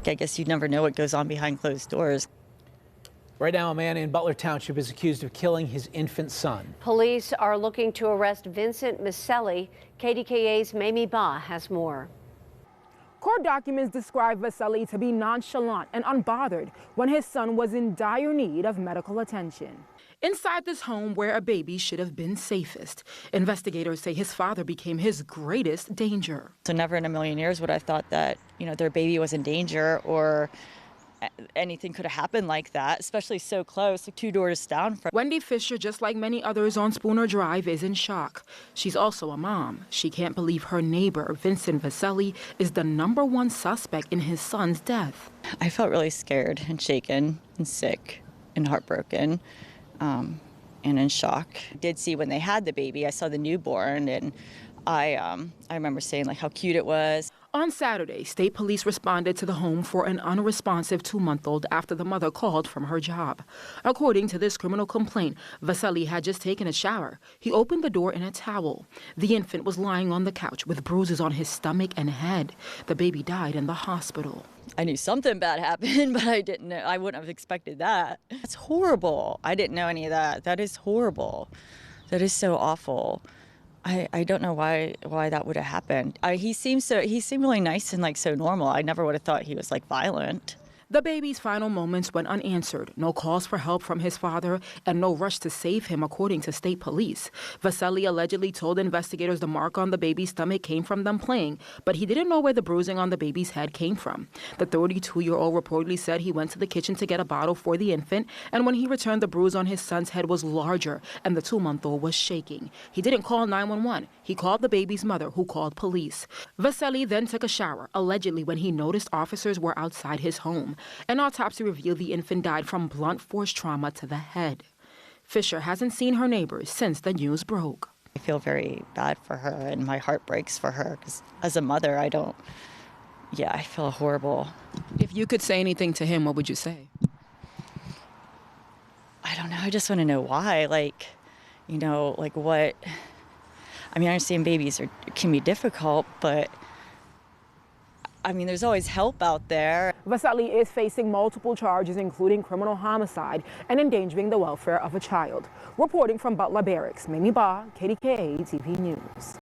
I guess you never know what goes on behind closed doors. Right now, a man in Butler Township is accused of killing his infant son. Police are looking to arrest Vincent Maselli. KDKA's Mamie has more. Court documents describe Maselli to be nonchalant and unbothered when his son was in dire need of medical attention. Inside this home where a baby should have been safest, investigators say his father became his greatest danger. So never in a million years would I have thought that, their baby was in danger or anything could have happened like that, especially so close, like 2 doors down from. Wendy Fisher, just like many others on Spooner Drive, is in shock. She's also a mom. She can't believe her neighbor, Vincent Maselli, is the #1 suspect in his son's death. I felt really scared and shaken and sick and heartbroken and in shock. I did see when they had the baby, I saw the newborn, and I remember saying like how cute it was. On Saturday, state police responded to the home for an unresponsive 2-month-old after the mother called from her job. According to this criminal complaint, Maselli had just taken a shower. He opened the door in a towel. The infant was lying on the couch with bruises on his stomach and head. The baby died in the hospital. I knew something bad happened, but I didn't know. I wouldn't have expected that. That's horrible. I didn't know any of that. That is horrible. That is so awful. I don't know why that would have happened. He seemed really nice and like so normal. I never would have thought he was like violent. The baby's final moments went unanswered. No calls for help from his father and no rush to save him, according to state police. Maselli allegedly told investigators the mark on the baby's stomach came from them playing, but he didn't know where the bruising on the baby's head came from. The 32-year-old reportedly said he went to the kitchen to get a bottle for the infant, and when he returned, the bruise on his son's head was larger and the 2-month-old was shaking. He didn't call 911. He called the baby's mother, who called police. Maselli then took a shower, allegedly when he noticed officers were outside his home. An autopsy revealed the infant died from blunt force trauma to the head. Fisher hasn't seen her neighbors since the news broke. I feel very bad for her, and my heart breaks for her, because as a mother, I feel horrible. If you could say anything to him, what would you say? I don't know. I just want to know why. What? I understand babies can be difficult, but there's always help out there. Maselli is facing multiple charges, including criminal homicide and endangering the welfare of a child. Reporting from Butler Barracks, Mamie, KDKA-TV News.